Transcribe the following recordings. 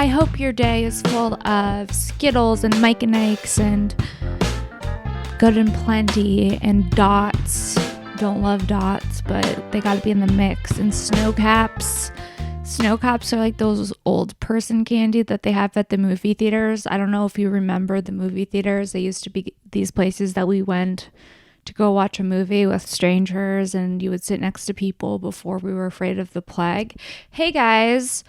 I hope your day is full of Skittles and Mike and Ike's and Good and Plenty and Dots. Don't love Dots, but they gotta be in the mix. And Snow Caps. Snow Caps are like those old person candy that they have at the movie theaters. I don't know if you remember the movie theaters. They used to be these places that we went to go watch a movie with strangers, and you would sit next to people before we were afraid of the plague. Hey guys,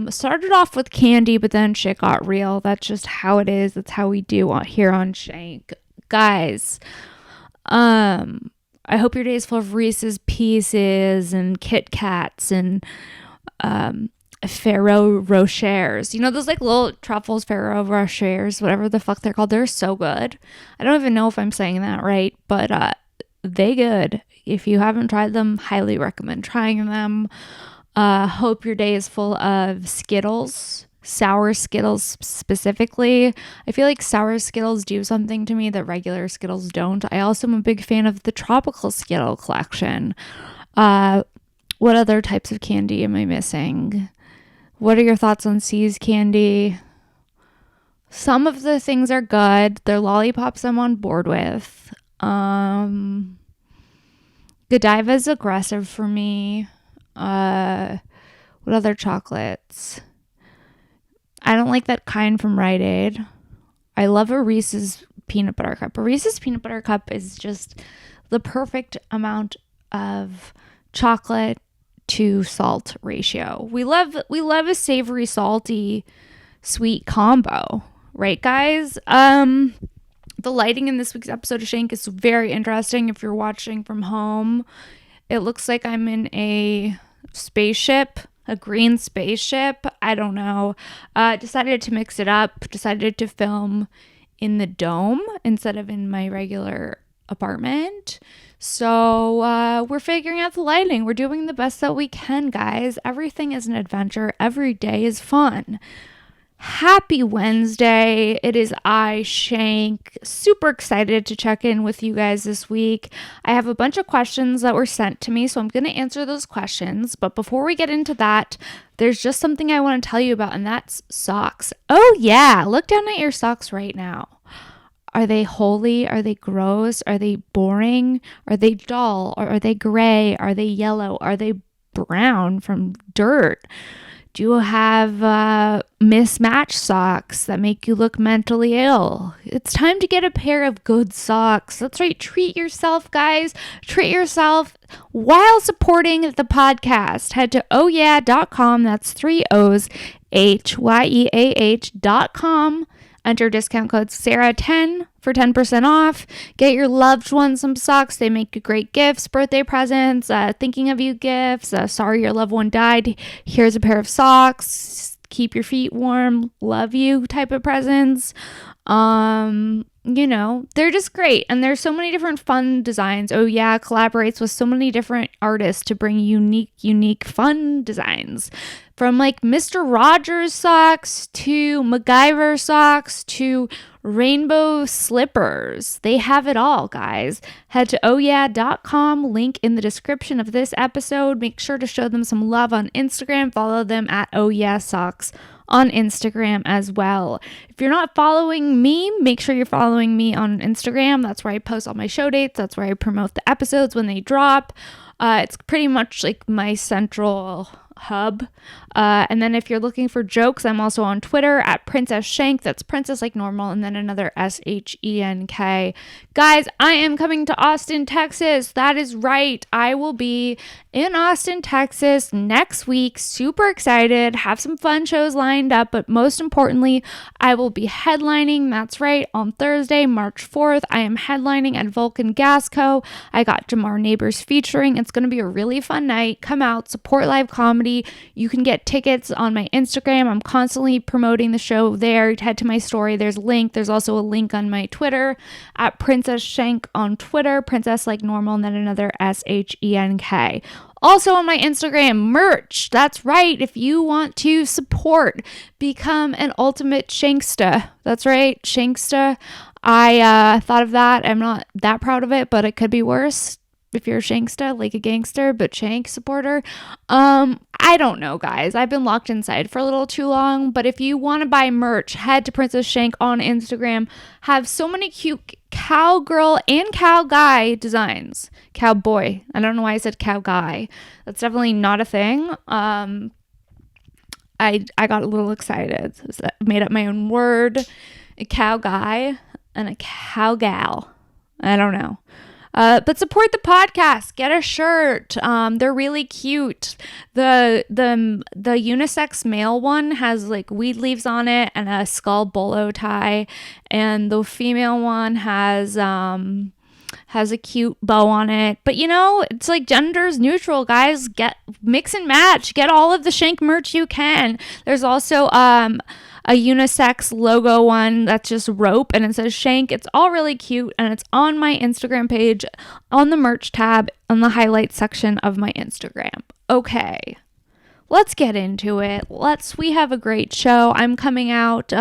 started off with candy, but then shit got real. That's just how it is. That's how we do here on Shank. Guys, I hope your day is full of Reese's Pieces and Kit Kats and Ferrero Rochers. You know those like little truffles, Ferrero Rochers, whatever the fuck they're called. They're so good. I don't even know if I'm saying that right, but they good. If you haven't tried them, highly recommend trying them. Hope your day is full of Skittles, sour Skittles specifically. I feel like sour Skittles do something to me that regular Skittles don't. I also am a big fan of the tropical Skittle collection. What other types of candy am I missing? What are your thoughts on C's candy? Some of the things are good. They're lollipops I'm on board with. Godiva's aggressive for me. What other chocolates? I don't like that kind from Rite Aid. I love a Reese's peanut butter cup. A Reese's peanut butter cup is just the perfect amount of chocolate to salt ratio. We love a savory, salty, sweet combo, right, guys? The lighting in this week's episode of Shank is very interesting. If you're watching from home, it looks like I'm in a spaceship, a green spaceship. I don't know. Decided to mix it up. Decided to film in the dome instead of in my regular apartment. So we're figuring out the lighting. We're doing the best that we can, guys. Everything is an adventure. Every day is fun. Happy Wednesday. It is I, Shank. Super excited to check in with you guys this week. I have a bunch of questions that were sent to me, so I'm going to answer those questions. But before we get into that, there's just something I want to tell you about, and that's socks. Oh yeah, look down at your socks right now. Are they holy? Are they gross? Are they boring? Are they dull? Or are they gray? Are they yellow? Are they brown from dirt? Do you have mismatched socks that make you look mentally ill? It's time to get a pair of good socks. That's right. Treat yourself, guys. Treat yourself while supporting the podcast. Head to ohyeah.com. That's 3 O's, HYEAH.com. Enter discount code Sarah10 for 10% off. Get your loved ones some socks. They make great gifts, birthday presents, thinking of you gifts. Sorry your loved one died. Here's a pair of socks. Keep your feet warm. Love you type of presents. You know, they're just great. And there's so many different fun designs. Oh yeah, collaborates with so many different artists to bring unique, fun designs. From like Mr. Rogers socks to MacGyver socks to rainbow slippers. They have it all, guys. Head to ohyeah.com, link in the description of this episode. Make sure to show them some love on Instagram. Follow them at ohyeahsocks on Instagram as well. If you're not following me, make sure you're following me on Instagram. That's where I post all my show dates. That's where I promote the episodes when they drop. It's pretty much like my central hub. And then if you're looking for jokes, I'm also on Twitter at Princess Shenk. That's princess like normal, and then another SHENK. Guys, I am coming to Austin, Texas. That is right. I will be in Austin, Texas next week. Super excited. Have some fun shows lined up, but most importantly, I will be headlining. That's right. On Thursday, March 4th, I am headlining at Vulcan Gas Co. I got Jamar Neighbors featuring. It's going to be a really fun night. Come out, support live comedy. You can get tickets on my Instagram. I'm constantly promoting the show there. Head to my story. There's a link. There's also a link on my Twitter at Princess Shenk on Twitter. Princess like normal, and then another SHENK. Also on my Instagram, merch. That's right. If you want to support, become an ultimate Shanksta. That's right, Shanksta. I thought of that. I'm not that proud of it, but it could be worse. If you're a Shanksta, like a gangster, but Shank supporter. I don't know, guys. I've been locked inside for a little too long, but if you want to buy merch, head to Princess Shenk on Instagram. Have so many cute cowgirl and cow guy designs. Cowboy. I don't know why I said cow guy. That's definitely not a thing. I got a little excited. So I made up my own word. A cow guy and a cow gal. I don't know. But support the podcast. Get a shirt. They're really cute. The unisex male one has like weed leaves on it and a skull bolo tie, and the female one has a cute bow on it. But it's like gender's neutral, guys. Get mix and match. Get all of the Shenk merch you can. There's also a unisex logo one that's just rope and it says Shenk. It's all really cute, and it's on my Instagram page on the merch tab on the highlights section of my Instagram. Okay, let's get into it. We have a great show. I'm coming out.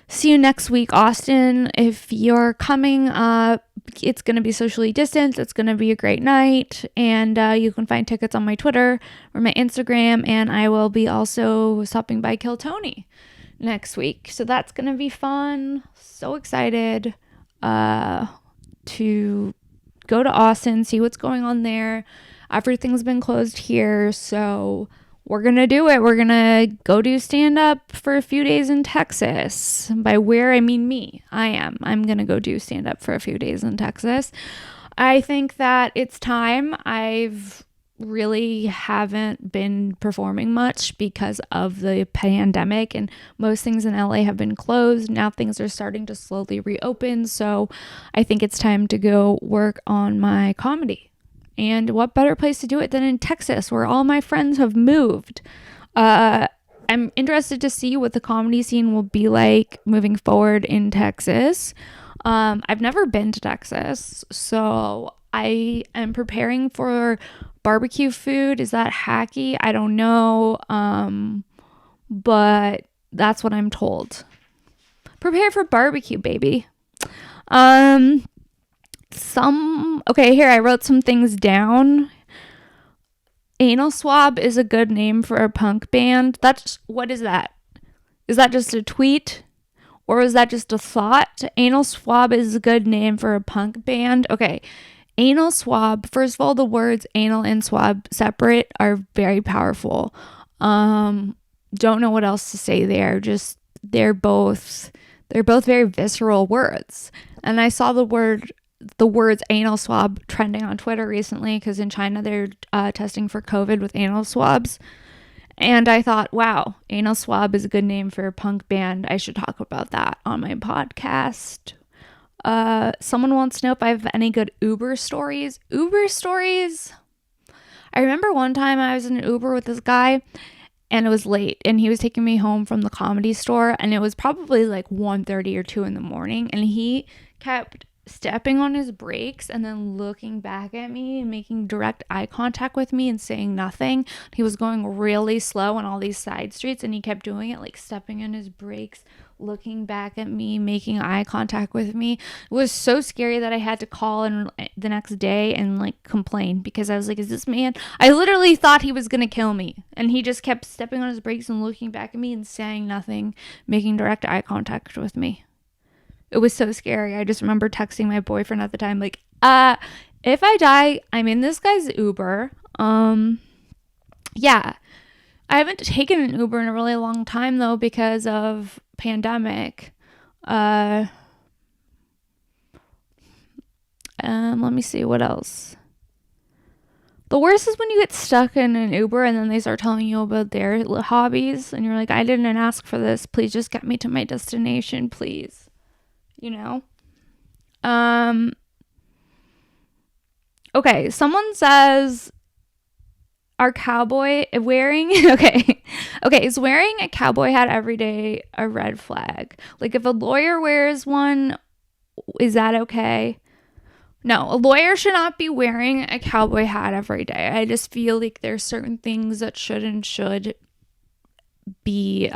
See you next week, Austin. If you're coming, it's going to be socially distanced. It's going to be a great night. And you can find tickets on my Twitter or my Instagram. And I will be also stopping by Kill Tony next week. So that's going to be fun. So excited to go to Austin, see what's going on there. Everything's been closed here. So we're going to do it. We're going to go do stand-up for a few days in Texas. By where, I mean me. I'm going to go do stand-up for a few days in Texas. I think that it's time. I've really haven't been performing much because of the pandemic, and most things in LA have been closed. Now things are starting to slowly reopen. So I think it's time to go work on my comedy. And what better place to do it than in Texas, where all my friends have moved. I'm interested to see what the comedy scene will be like moving forward in Texas. I've never been to Texas, so I am preparing for barbecue food. Is that hacky? I don't know, but that's what I'm told. Prepare for barbecue, baby. Okay, here, I wrote some things down. Anal Swab is a good name for a punk band. What is that? Is that just a tweet? Or is that just a thought? Anal Swab is a good name for a punk band. Okay, Anal Swab. First of all, the words anal and swab separate are very powerful. Don't know what else to say there. Just, they're both very visceral words. And I saw the words anal swab trending on Twitter recently because in China they're testing for COVID with anal swabs. And I thought, wow, Anal Swab is a good name for a punk band. I should talk about that on my podcast. Someone wants to know if I have any good Uber stories. Uber stories? I remember one time I was in an Uber with this guy and it was late and he was taking me home from the Comedy Store and it was probably like 1:30 or 2 in the morning and he kept stepping on his brakes and then looking back at me and making direct eye contact with me and saying nothing. He was going really slow on all these side streets and he kept doing it, like stepping on his brakes, looking back at me, making eye contact with me. It was so scary that I had to call in the next day and like complain because I was like, is this man? I literally thought he was gonna kill me and he just kept stepping on his brakes and looking back at me and saying nothing, making direct eye contact with me. It was so scary. I just remember texting my boyfriend at the time, like, if I die, I'm in this guy's Uber. Yeah. I haven't taken an Uber in a really long time, though, because of pandemic. Let me see, what else? The worst is when you get stuck in an Uber and then they start telling you about their hobbies, and you're like, I didn't ask for this. Please just get me to my destination, please. You know? Okay, someone says, are cowboy wearing, is wearing a cowboy hat every day a red flag? Like if a lawyer wears one, is that okay? No, a lawyer should not be wearing a cowboy hat every day. I just feel like there's certain things that should be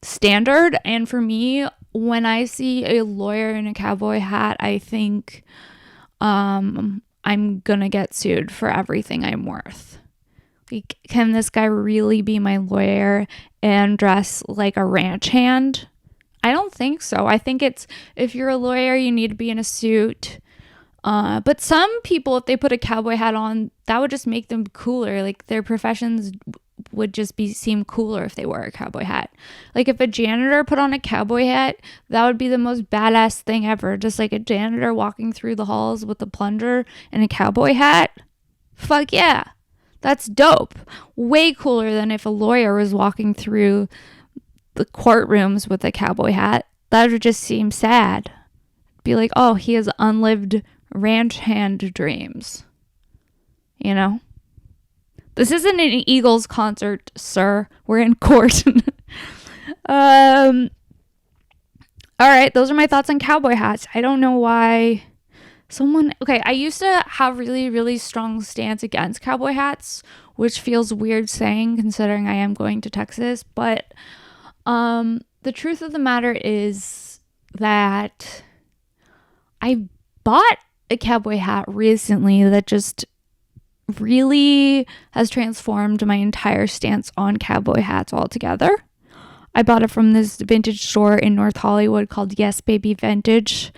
standard. And for me, when I see a lawyer in a cowboy hat, I think I'm gonna get sued for everything I'm worth. Like, can this guy really be my lawyer and dress like a ranch hand? I don't think so. I think it's, if you're a lawyer, you need to be in a suit. But some people, if they put a cowboy hat on, that would just make them cooler. Like, their professions would just seem cooler if they wore a cowboy hat. Like, if a janitor put on a cowboy hat, that would be the most badass thing ever. Just like a janitor walking through the halls with a plunger and a cowboy hat. Fuck yeah. That's dope. Way cooler than if a lawyer was walking through the courtrooms with a cowboy hat. That would just seem sad. Be like, oh, he has unlived ranch hand dreams. You know? This isn't an Eagles concert, sir. We're in court. All right, those are my thoughts on cowboy hats. I don't know why okay, I used to have really, really strong stance against cowboy hats, which feels weird saying considering I am going to Texas, but the truth of the matter is that I bought a cowboy hat recently that just really has transformed my entire stance on cowboy hats altogether. I bought it from this vintage store in North Hollywood called Yes Baby Vintage.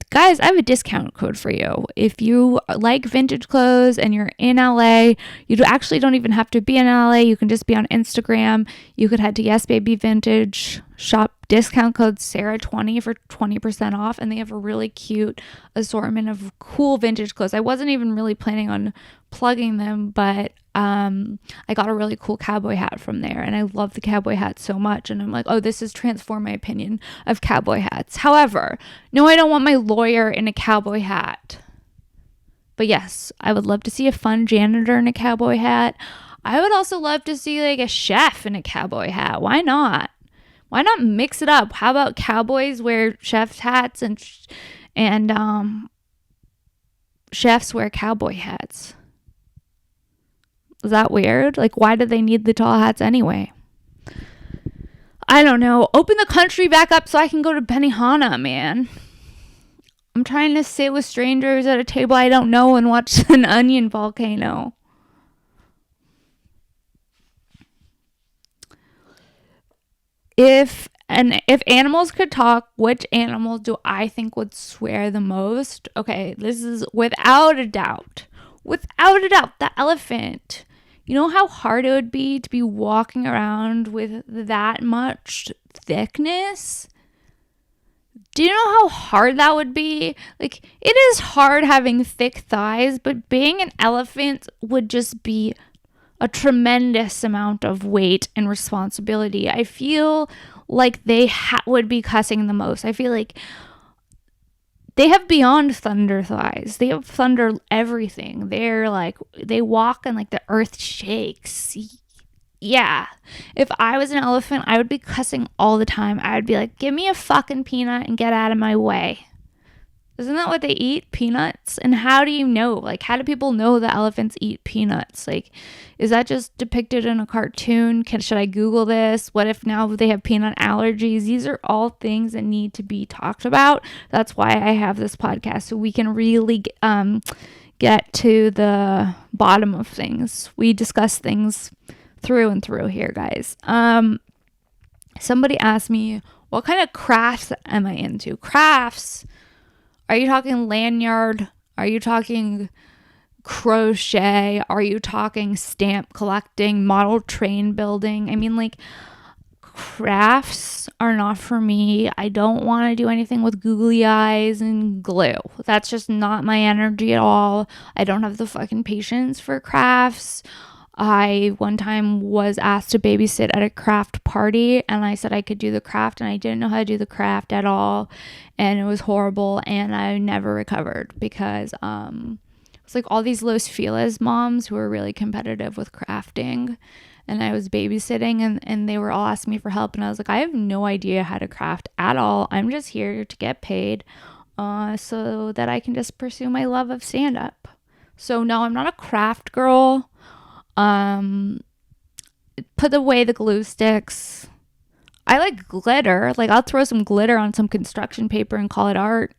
Guys, I have a discount code for you. If you like vintage clothes and you're in LA, you actually don't even have to be in LA. You can just be on Instagram. You could head to Yes Baby Vintage, shop discount code Sara20 for 20% off, and they have a really cute assortment of cool vintage clothes. I wasn't even really planning on plugging them, but I got a really cool cowboy hat from there, and I love the cowboy hat so much, and I'm like, oh, this has transformed my opinion of cowboy hats. However, no, I don't want my lawyer in a cowboy hat. But yes, I would love to see a fun janitor in a cowboy hat. I would also love to see like a chef in a cowboy hat. Why not? Why not mix it up? How about cowboys wear chef's hats and chefs wear cowboy hats? Is that weird? Like, why do they need the tall hats anyway? I don't know. Open the country back up so I can go to Benihana, man. I'm trying to sit with strangers at a table I don't know and watch an onion volcano. If animals could talk, which animals do I think would swear the most? Okay, this is without a doubt, the elephant. You know how hard it would be to be walking around with that much thickness? Do you know how hard that would be? Like, it is hard having thick thighs, but being an elephant would just be a tremendous amount of weight and responsibility. I feel like they would be cussing the most. I feel like they have beyond thunder thighs. They have thunder everything. They're like, they walk and like the earth shakes. Yeah. If I was an elephant, I would be cussing all the time. I would be like, give me a fucking peanut and get out of my way. Isn't that what they eat? Peanuts? And how do you know? Like, how do people know that elephants eat peanuts? Like, is that just depicted in a cartoon? Should I Google this? What if now they have peanut allergies? These are all things that need to be talked about. That's why I have this podcast, so we can really get to the bottom of things. We discuss things through and through here, guys. Somebody asked me, what kind of crafts am I into? Crafts. Are you talking lanyard? Are you talking crochet? Are you talking stamp collecting, model train building? I mean, like, crafts are not for me. I don't want to do anything with googly eyes and glue. That's just not my energy at all. I don't have the fucking patience for crafts. I one time was asked to babysit at a craft party, and I said I could do the craft, and I didn't know how to do the craft at all, and it was horrible, and I never recovered because it's like all these Los Feliz moms who were really competitive with crafting, and I was babysitting, and they were all asking me for help, and I was like, I have no idea how to craft at all. I'm just here to get paid so that I can just pursue my love of stand-up. So no, I'm not a craft girl. Put away the glue sticks. I like glitter. Like, I'll throw some glitter on some construction paper and call it art,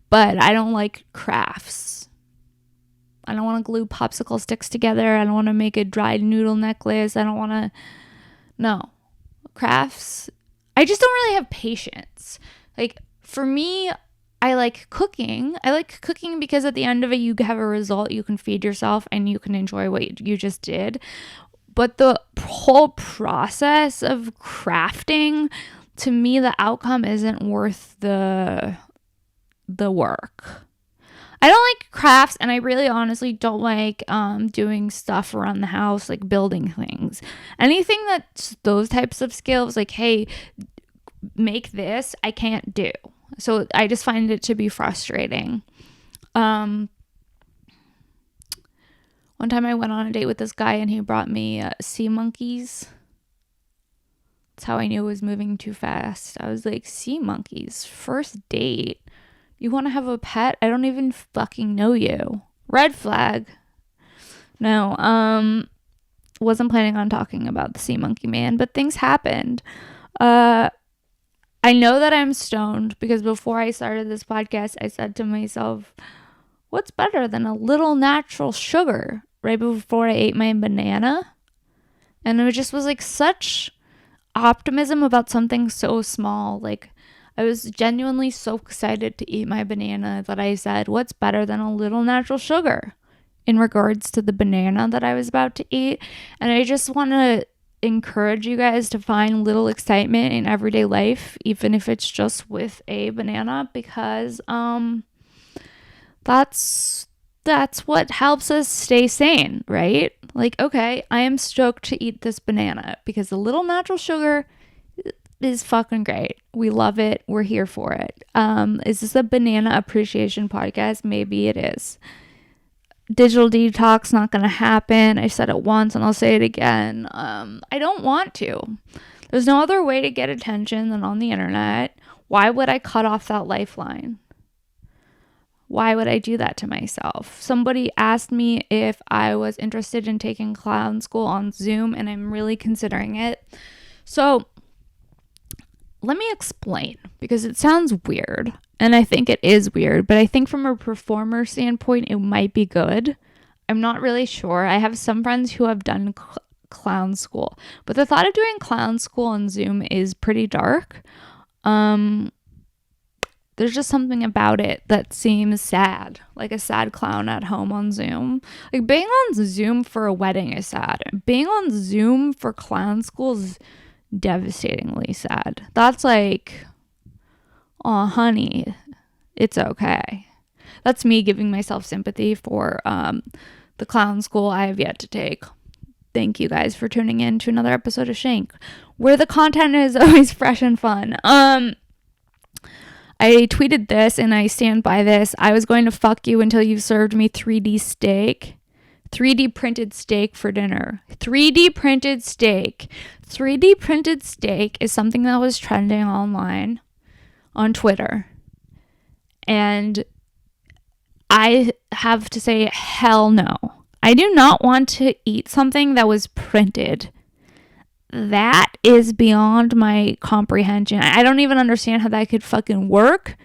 but I don't like crafts. I don't want want to glue popsicle sticks together. I don't want to make a dried noodle necklace. I don't want to, no. Crafts, I just don't really have patience. Like, for me, I like cooking. I like cooking because at the end of it, you have a result. You can feed yourself and you can enjoy what you just did. But the whole process of crafting, to me, the outcome isn't worth the work. I don't like crafts, and I really honestly don't like doing stuff around the house, like building things. Anything that's those types of skills, like, hey, make this, I can't do. So I just find it to be frustrating. One time I went on a date with this guy, and he brought me sea monkeys. That's how I knew it was moving too fast. I was like, sea monkeys, first date? You want to have a pet? I don't even fucking know you. Red flag. No, wasn't planning on talking about the sea monkey man, but things happened. I know that I'm stoned because before I started this podcast, I said to myself, what's better than a little natural sugar right before I ate my banana? And it just was like such optimism about something so small. Like, I was genuinely so excited to eat my banana that I said, what's better than a little natural sugar in regards to the banana that I was about to eat? And I just want to encourage you guys to find little excitement in everyday life, even if it's just with a banana, because that's what helps us stay sane, right? Like, okay, I am stoked to eat this banana because the little natural sugar is fucking great. We love it. We're here for it. Is this a banana appreciation podcast? Maybe it is. Digital detox, not gonna happen. I said it once and I'll say it again. I don't want to. There's no other way to get attention than on the internet. Why would I cut off that lifeline? Why would I do that to myself? Somebody asked me if I was interested in taking clown school on Zoom, and I'm really considering it. So let me explain, because it sounds weird, and I think it is weird, but I think from a performer standpoint, it might be good. I'm not really sure. I have some friends who have done clown school, but the thought of doing clown school on Zoom is pretty dark. There's just something about it that seems sad, like a sad clown at home on Zoom. Like, being on Zoom for a wedding is sad. Being on Zoom for clown school is devastatingly sad. That's like, oh, honey, it's okay. That's me giving myself sympathy for the clown school I have yet to take. Thank you guys for tuning in to another episode of Shenk, where the content is always fresh and fun. I tweeted this and I stand by this. I was going to fuck you until you served me 3D steak. 3D printed steak for dinner. 3D printed steak. 3D printed steak is something that was trending online on Twitter. And I have to say, hell no. I do not want to eat something that was printed. That is beyond my comprehension. I don't even understand how that could fucking work.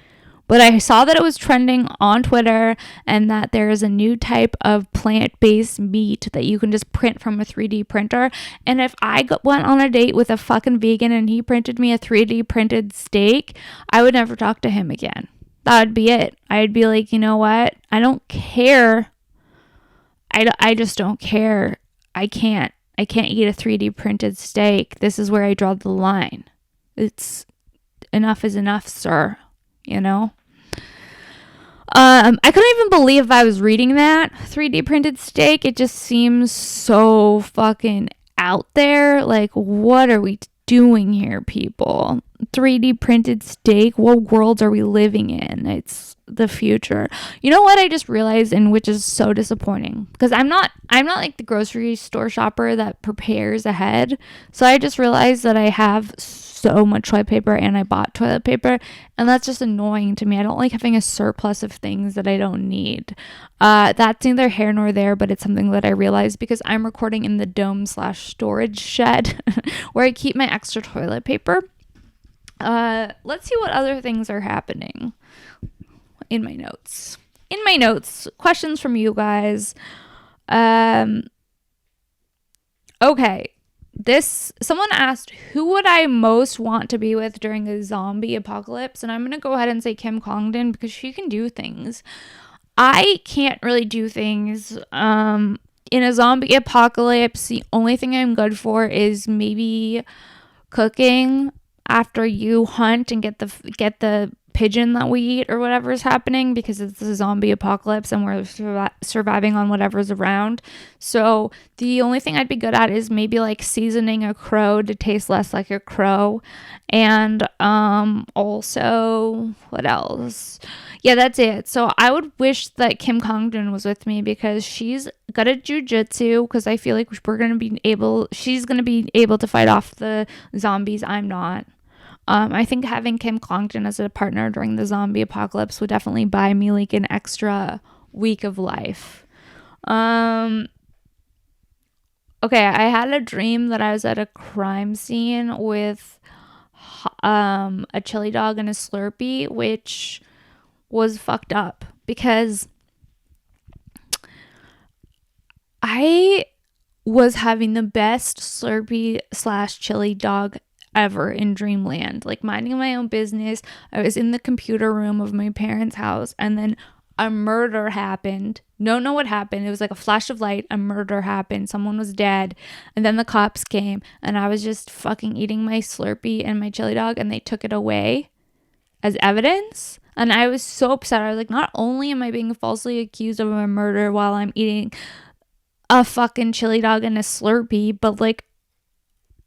But I saw that it was trending on Twitter, and that there is a new type of plant-based meat that you can just print from a 3D printer. And if I went on a date with a fucking vegan and he printed me a 3D printed steak, I would never talk to him again. That would be it. I'd be like, you know what? I don't care. I just don't care. I can't eat a 3D printed steak. This is where I draw the line. It's enough is enough, sir. You know? I couldn't even believe I was reading that 3D printed steak. It just seems so fucking out there. Like, what are we doing here, people? 3D printed steak? What world are we living in? It's the future. You know what I just realized, and which is so disappointing, because I'm not like the grocery store shopper that prepares ahead. So I just realized that I have so much toilet paper, and I bought toilet paper, and that's just annoying to me. I don't like having a surplus of things that I don't need. That's neither here nor there, but it's something that I realized because I'm recording in the dome/storage shed where I keep my extra toilet paper. Let's see what other things are happening in my notes. Questions from you guys. Okay. Someone asked, who would I most want to be with during a zombie apocalypse? And I'm going to go ahead and say Kim Congdon because she can do things. I can't really do things. In a zombie apocalypse, the only thing I'm good for is maybe cooking after you hunt and get the pigeon that we eat or whatever is happening, because it's a zombie apocalypse and we're surviving on whatever's around. So the only thing I'd be good at is maybe like seasoning a crow to taste less like a crow. And also, what else? Yeah, that's it. So I would wish that Kim Congdon was with me because she's good at jujitsu, because I feel like she's gonna be able to fight off the zombies. I'm not. I think having Kim Congdon as a partner during the zombie apocalypse would definitely buy me like an extra week of life. Okay, I had a dream that I was at a crime scene with a chili dog and a Slurpee, which was fucked up because I was having the best Slurpee / chili dog ever in dreamland, like minding my own business. I was in the computer room of my parents' house, and then a murder happened. Don't know what happened. It was like a flash of light. A murder happened. Someone was dead, and then the cops came, and I was just fucking eating my Slurpee and my chili dog, and they took it away as evidence. And I was so upset. I was like, not only am I being falsely accused of a murder while I'm eating a fucking chili dog and a Slurpee, but like,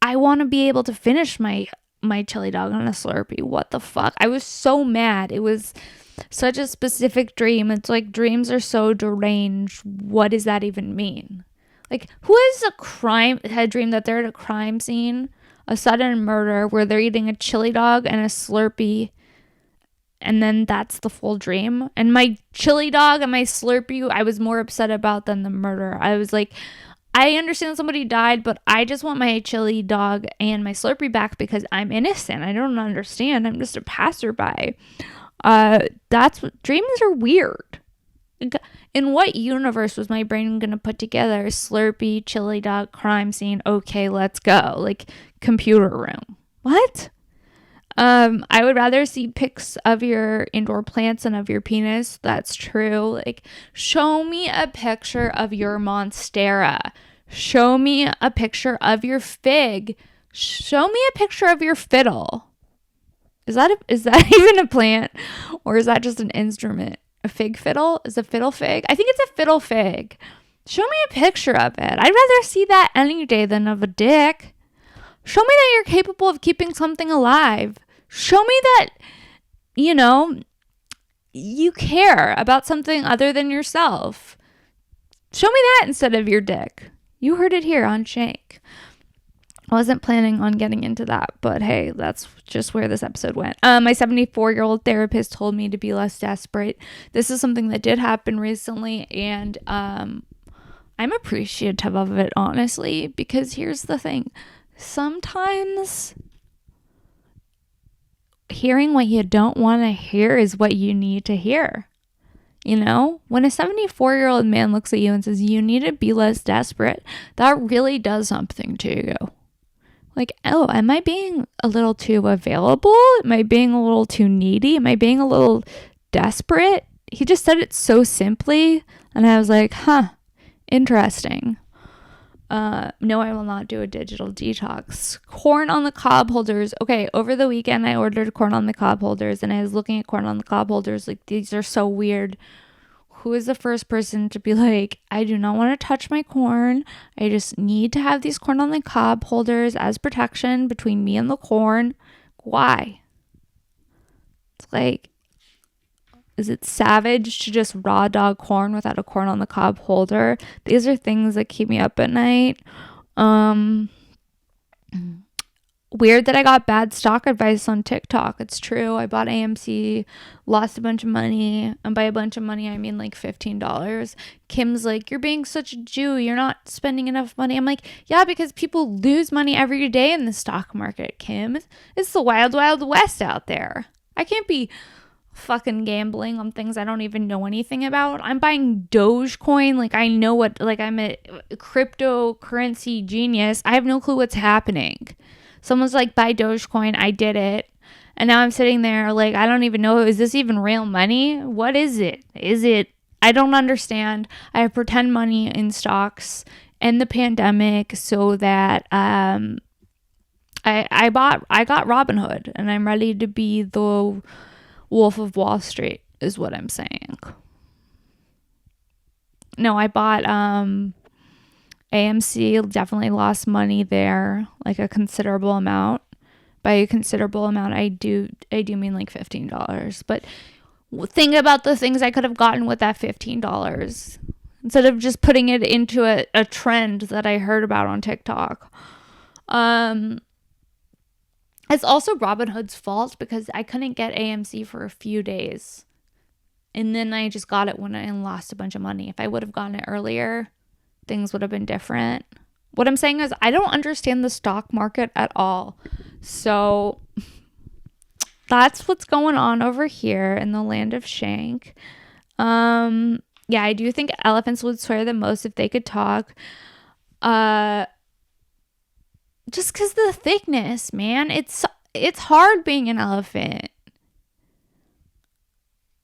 I want to be able to finish my chili dog on a Slurpee. What the fuck? I was so mad. It was such a specific dream. It's like, dreams are so deranged. What does that even mean? Like, who has had a dream that they're at a crime scene, a sudden murder where they're eating a chili dog and a Slurpee, and then that's the full dream? And my chili dog and my Slurpee, I was more upset about than the murder. I was like, I understand somebody died, but I just want my chili dog and my Slurpee back because I'm innocent. I don't understand. I'm just a passerby. Dreams are weird. In what universe was my brain going to put together Slurpee, chili dog, crime scene? Okay, let's go. Like, computer room. What? I would rather see pics of your indoor plants than of your penis. That's true. Like, show me a picture of your monstera. Show me a picture of your fig. Show me a picture of your fiddle. Is that even a plant, or is that just an instrument? A fig fiddle? Is a fiddle fig? I think it's a fiddle fig. Show me a picture of it. I'd rather see that any day than of a dick. Show me that you're capable of keeping something alive. Show me that, you care about something other than yourself. Show me that instead of your dick. You heard it here on Shank. I wasn't planning on getting into that, but hey, that's just where this episode went. My 74-year-old therapist told me to be less desperate. This is something that did happen recently, and I'm appreciative of it, honestly, because here's the thing. Sometimes hearing what you don't want to hear is what you need to hear. When a 74-year-old man looks at you and says, you need to be less desperate, that really does something to you. Like, oh, am I being a little too available? Am I being a little too needy? Am I being a little desperate? He just said it so simply, and I was like, interesting. No, I will not do a digital detox. Corn on the cob holders. Okay, over the weekend I ordered corn on the cob holders, and I was looking at corn on the cob holders like, these are so weird. Who is the first person to be like, I do not want to touch my corn. I just need to have these corn on the cob holders as protection between me and the corn. Why? It's like, is it savage to just raw dog corn without a corn on the cob holder? These are things that keep me up at night. Weird that I got bad stock advice on TikTok. It's true. I bought AMC, lost a bunch of money. And by a bunch of money, I mean like $15. Kim's like, you're being such a Jew. You're not spending enough money. I'm like, yeah, because people lose money every day in the stock market, Kim. It's the wild, wild west out there. I can't be fucking gambling on things I don't even know anything about. I'm buying Dogecoin. Like, I know what, like, I'm a cryptocurrency genius. I have no clue what's happening. Someone's like, buy Dogecoin. I did it. And now I'm sitting there like, I don't even know. Is this even real money? What is it? I don't understand. I have pretend money in stocks and the pandemic so that, I got Robinhood, and I'm ready to be the Wolf of Wall Street is what I'm saying. No, I bought AMC, definitely lost money there, like a considerable amount. By a considerable amount, I do mean like $15. But think about the things I could have gotten with that $15 instead of just putting it into a trend that I heard about on TikTok. It's also Robinhood's fault because I couldn't get AMC for a few days. And then I just got it and lost a bunch of money. If I would have gotten it earlier, things would have been different. What I'm saying is I don't understand the stock market at all. So that's what's going on over here in the land of shenk. Yeah, I do think elephants would swear the most if they could talk. Just because the thickness, man. It's hard being an elephant.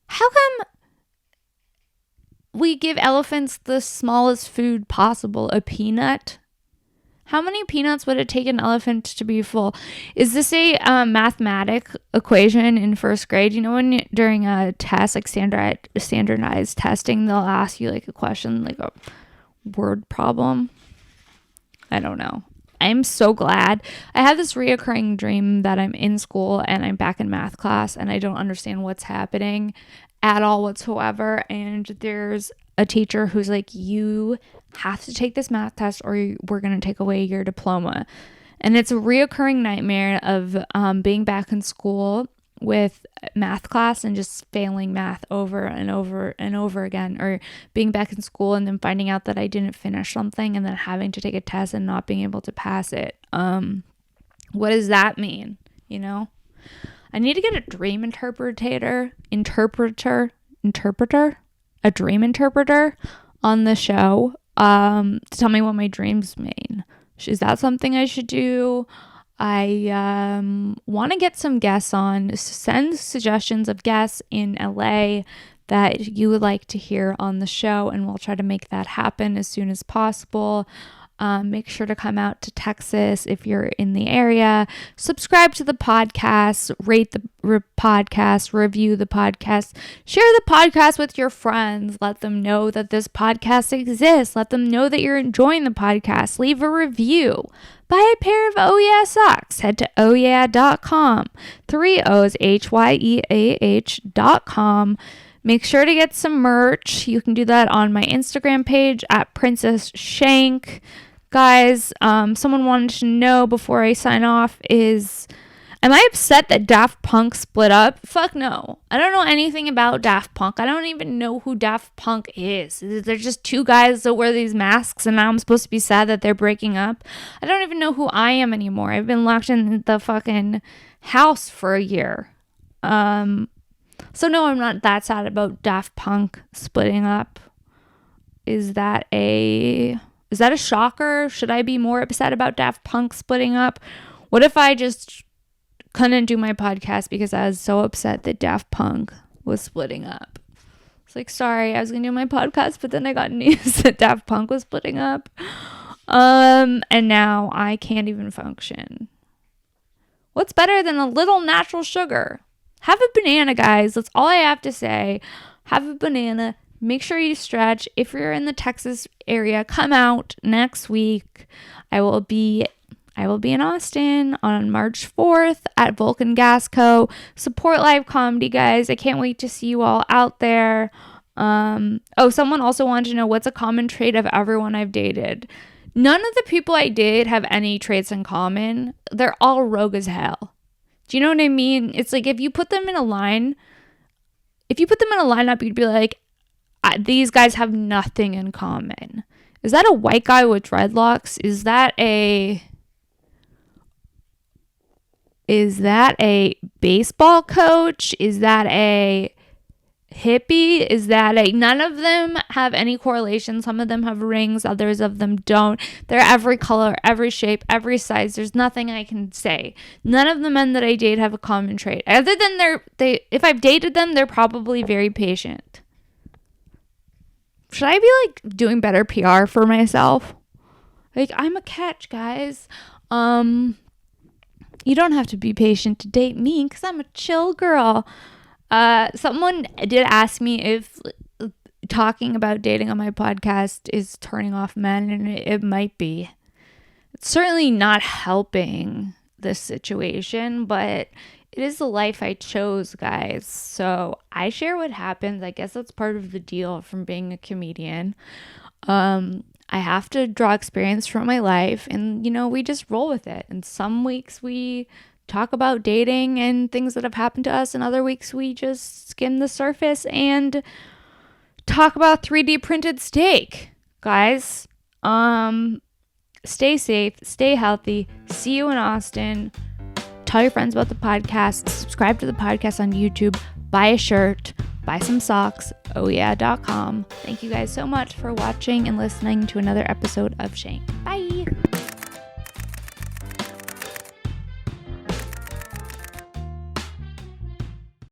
How come we give elephants the smallest food possible, a peanut? How many peanuts would it take an elephant to be full? Is this a mathematic equation in first grade? You know, when during a test, like standardized testing, they'll ask you like a question, like a word problem? I don't know. I'm so glad. I have this reoccurring dream that I'm in school and I'm back in math class and I don't understand what's happening at all whatsoever. And there's a teacher who's like, you have to take this math test or we're going to take away your diploma. And it's a reoccurring nightmare of being back in school with math class and just failing math over and over and over again, or being back in school and then finding out that I didn't finish something and then having to take a test and not being able to pass it. What does that mean? You know, I need to get a dream interpreter, a dream interpreter on the show to tell me what my dreams mean. Is that something I should do? I want to get some guests on. Send suggestions of guests in LA that you would like to hear on the show, and we'll try to make that happen as soon as possible. Make sure to come out to Texas if you're in the area. Subscribe to the podcast, rate the podcast, review the podcast, share the podcast with your friends. Let them know that this podcast exists. Let them know that you're enjoying the podcast. Leave a review. Buy a pair of Oh Yeah socks. Head to ohyeah.com. 3 O's, HYEAH.com. Make sure to get some merch. You can do that on my Instagram page at Princess Shenk. Guys, someone wanted to know before I sign off am I upset that Daft Punk split up? Fuck no. I don't know anything about Daft Punk. I don't even know who Daft Punk is. They're just two guys that wear these masks and now I'm supposed to be sad that they're breaking up. I don't even know who I am anymore. I've been locked in the fucking house for a year. So no, I'm not that sad about Daft Punk splitting up. Is that a shocker? Should I be more upset about Daft Punk splitting up? What if I just couldn't do my podcast because I was so upset that Daft Punk was splitting up? It's like, sorry, I was gonna do my podcast, but then I got news that Daft Punk was splitting up. And now I can't even function. What's better than a little natural sugar? Have a banana, guys. That's all I have to say. Have a banana. Make sure you stretch. If you're in the Texas area, come out next week. I will be in Austin on March 4th at Vulcan Gas Co. Support live comedy, guys. I can't wait to see you all out there. Someone also wanted to know what's a common trait of everyone I've dated. None of the people I date have any traits in common. They're all rogue as hell. Do you know what I mean? It's like if you put them in a lineup, you'd be like, these guys have nothing in common. Is that a white guy with dreadlocks? Is that a Is that a baseball coach? Is that a hippie? Is that a... None of them have any correlation. Some of them have rings, others of them don't. They're every color, every shape, every size. There's nothing I can say. None of the men that I date have a common trait. Other than if I've dated them, they're probably very patient. Should I be like doing better PR for myself? Like, I'm a catch, guys. You don't have to be patient to date me because I'm a chill girl. Someone did ask me if talking about dating on my podcast is turning off men, and it might be. It's certainly not helping this situation, but it is the life I chose, guys. So I share what happens. I guess that's part of the deal from being a comedian. I have to draw experience from my life, and, we just roll with it. And some weeks we talk about dating and things that have happened to us, and other weeks we just skim the surface and talk about 3D printed steak. Guys, stay safe, stay healthy. See you in Austin. Tell your friends about the podcast. Subscribe to the podcast on YouTube. Buy a shirt. Buy some socks. ohyeah.com. Thank you guys so much for watching and listening to another episode of Shenk. Bye.